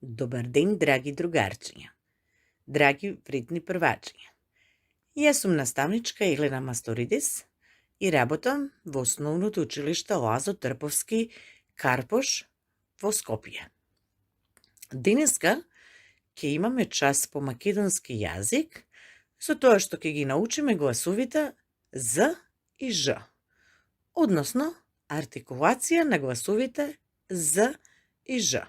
Добар ден, драги другарчиња, драги вредни првачиња. Јас сум наставничка Елена Масторидис и работам во Основното училиште Лазо Трповски Карпош во Скопје. Денеска ќе имаме час по македонски јазик, со тоа што ќе ги научиме гласовите З и Ж, односно артикулација на гласовите З и Ж.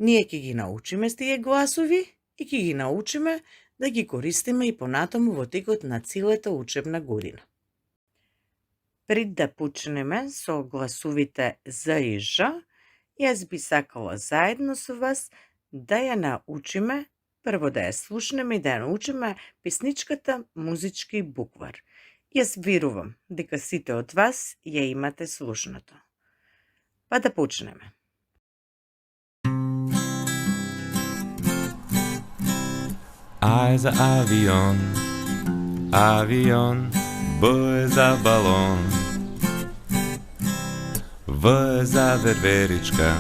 Ние ќе ги научиме с тие гласови и ќе ги научиме да ги користиме и понатаму во текот на целата учебна година. Пред да почнеме со гласовите З и Ж, јас би сакала заедно со вас да ја научиме, прво да ја слушнеме и да ја научиме песничката Музички буквар. Јас верувам дека сите од вас ја имате слушнато. Па да почнеме. A za avion, avion, B za balon, V za ververička,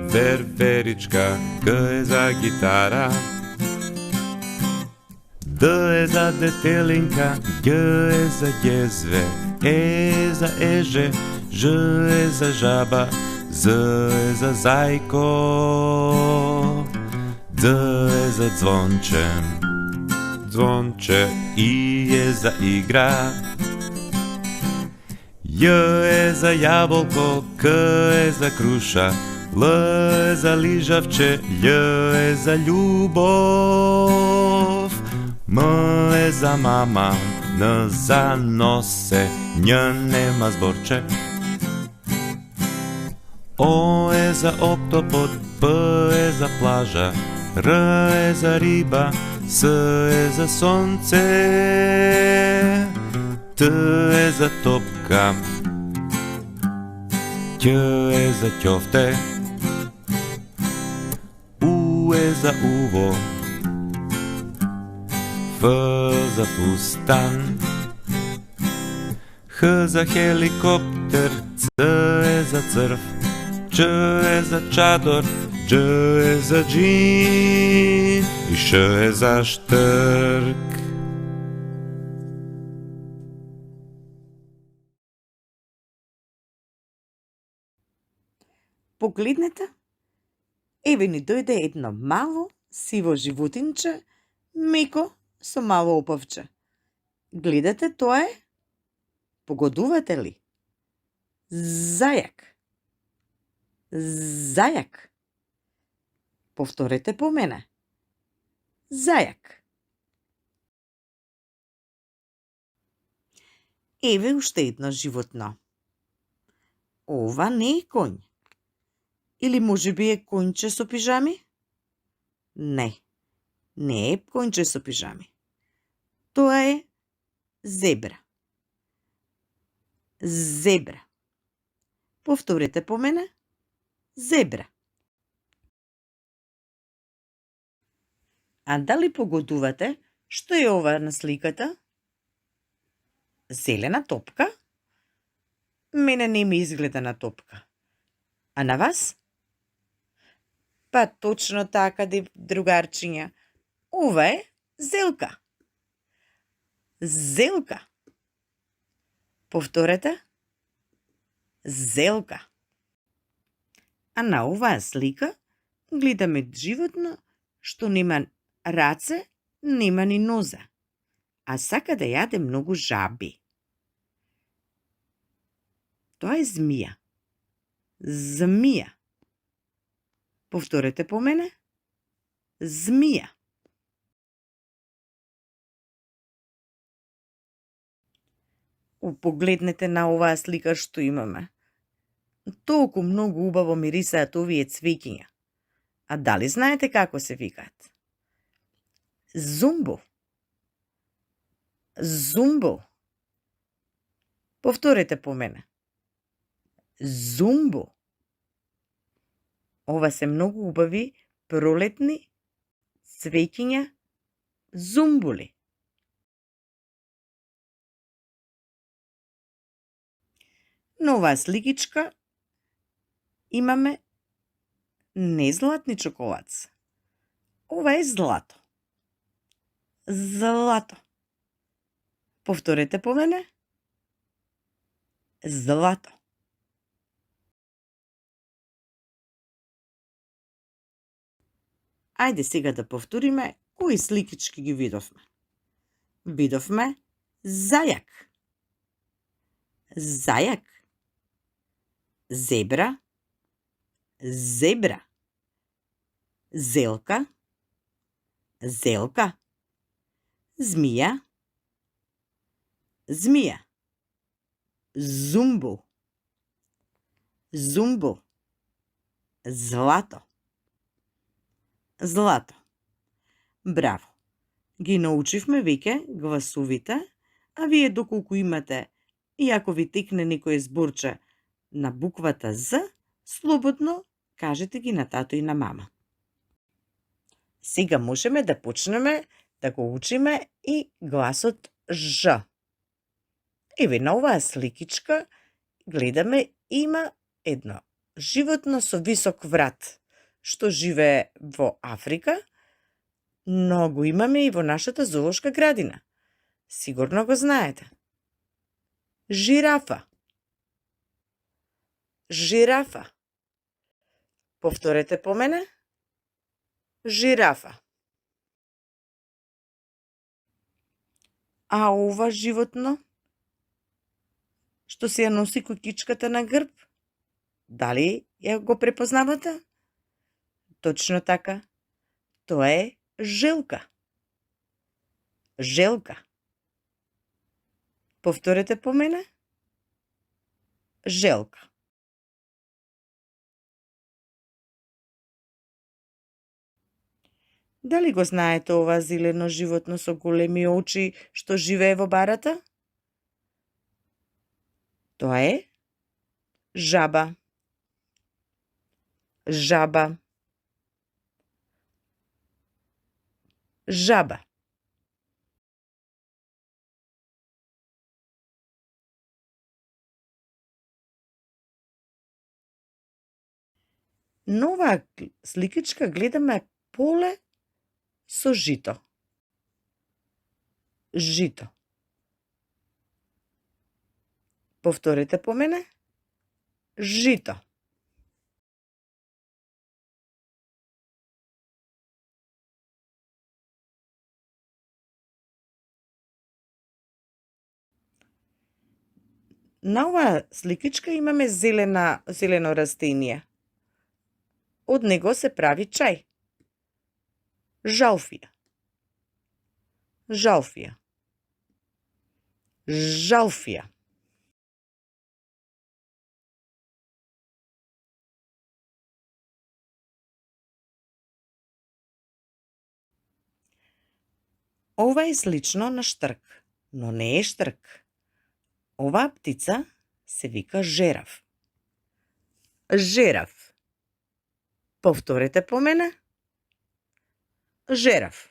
ververička, G za gitara, D za detelinka, G za jezve, E za eže, Ž za žaba, Z za zajko, D za dzwoncze, dzwoncze, I za igra, J za jabłko, K za kruša, L za ližavče, J za ljubov, M za mama, N za nose, Nj nema zborče, O za oktopod, P za plaža, R za riba, S za sonce, T za topka, Ć za ćofte, U za uvo, F za fustan, H za helikopter, C za crv, Č za čador, Dž za džin i Š za štrk. Погледнете, еве ни дојде едно мало сиво животинче, меко со мало опавче. Гледате, тоа е? Погодувате ли? Зајак. Зајак. Повторете по мене. Зајак. Еве уште едно животно. Ова не е коњ. Или можеби е коњче со пижами? Не, не е коњче со пижами. Тоа е зебра. Зебра. Повторете по мене. Зебра. А дали погодувате што е ова на сликата? Зелена топка? Мене не ми изгледа на топка. А на вас? Па точно така, другарчиња. Ова е зелка. Зелка. Повторете. Зелка. А на оваа слика гледаме животно што нема раце, нема ни ноза, а сака да јаде многу жаби. Тоа е змија. Змија. Повторете по мене. Змија. Погледнете на оваа слика што имаме. Толку многу убаво мирисаат овие цвеќиња. А дали знаете како се викаат? Зумбо. Зумбо. Повторете по мене. Зумбо. Ова се многу убави пролетни цвеќиња зумбули. На оваа сликичка имаме Не златни чоколац. Ова е злато. Злато. Повторете по мене. Злато. Ајде сега да повториме кои сликички ги видовме. Видовме зајак. Зајак. Зебра. Зебра. Зелка. Зелка. Змија. Змија. Зумбу. Зумбу. Злато. Злато. Браво! Ги научивме веќе гласовите, а вие доколку имате и ако ви текне некој зборче на буквата З, слободно кажете ги на тато и на мама. Сега можеме да почнеме да го учиме и гласот Ж. Еве на оваа сликичка гледаме има едно животно со висок врат, што живее во Африка, но го имаме и во нашата зоолошка градина. Сигурно го знаете. Жирафа. Жирафа. Повторете по мене. Жирафа. А ова животно, што се ја носи кукичката на грб, дали ја го препознавате? Точно така. Тоа е желка. Желка. Повторете по мене. Желка. Дали го знаете ова зелено животно со големи очи што живее во барата? Тоа е жаба. Жаба. Жаба. На оваа сликичка гледаме поле со жито. Жито. Повторете по мене. Жито. На оваа сликичка имаме зелено растение. Од него се прави чај. Жалфија. Жалфија. Жалфија. Ова е слично на штрк, но не е штрк. Оваа птица се вика жерав. Жерав. Повторете по мене. Жерав.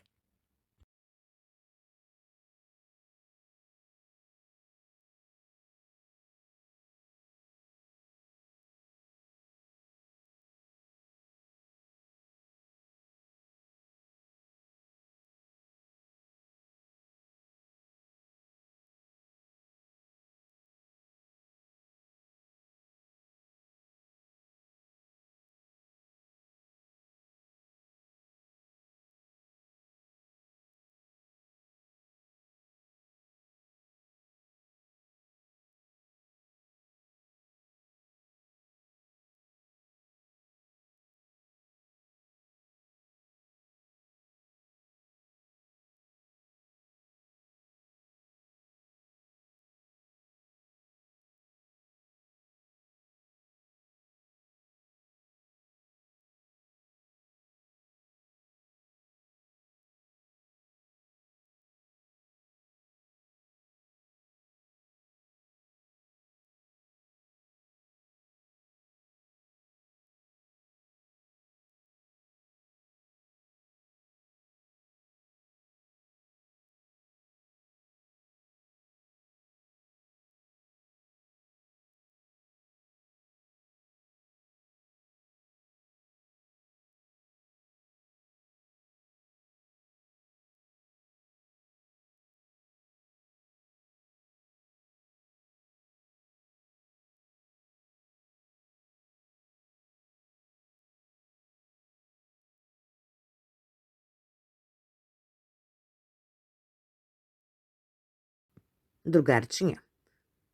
Другарчиња,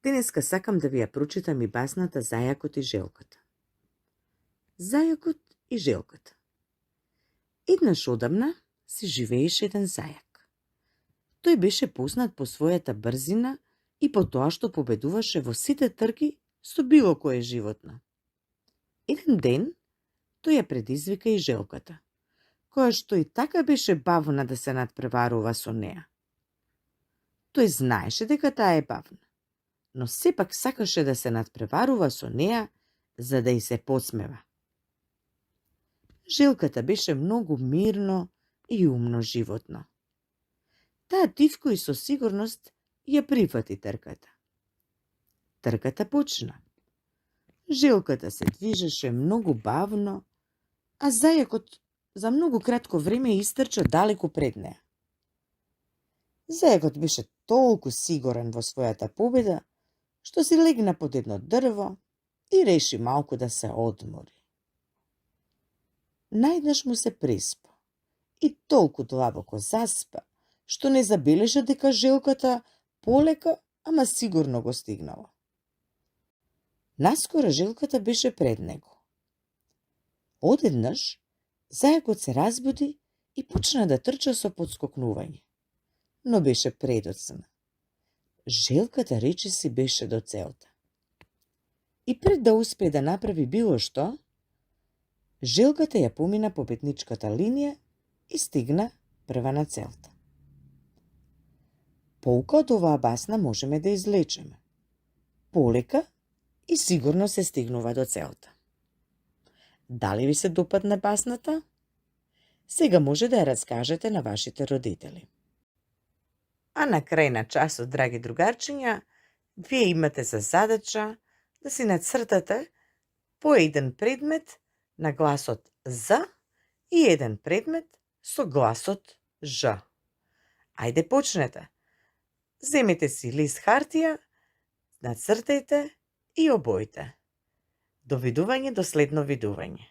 денеска сакам да ви ја прочитам и басната Зајакот и желката. Зајакот и желката. Еднаш одамна си живееше еден зајак. Тој беше познат по својата брзина и по тоа што победуваше во сите трки со било кое животно. Еден ден тој ја предизвика и желката, која што и така беше бавна да се надпреварува со неа. Тој знаеше дека таа е бавна, но сепак сакаше да се надпреварува со неа за да ѝ се подсмева. Желката беше многу мирно и умно животно. Таа тивко и со сигурност ја прифати трката. Трката почна. Желката се движеше многу бавно, а зајакот за многу кратко време истрча далеку пред неа. Зајакот беше толку сигурен во својата победа, што си легна под едно дрво и реши малку да се одмори. Најднаш му се преспа и толку длабоко заспа, што не забележа дека желката полека, ама сигурно го стигнала. Наскоро желката беше пред него. Одеднаш, зајакот се разбуди и почна да трча со подскокнување, но беше предоцна. Желката речиси беше до целта. И пред да успее да направи било што, желката ја помина победничката линија и стигна прва на целта. Pouка од оваа басна можеме да излечеме. Полека и сигурно се стигнува до целта. Дали ви се допадна басната? Сега може да ја раскажете на вашите родители. А на крај на часот, драги другарчиња, вие имате за задача да си нацртате по еден предмет на гласот З и еден предмет со гласот Ж. Ајде почнете. Земете си лист хартија, нацртајте и обојте. Довидување до следно видување.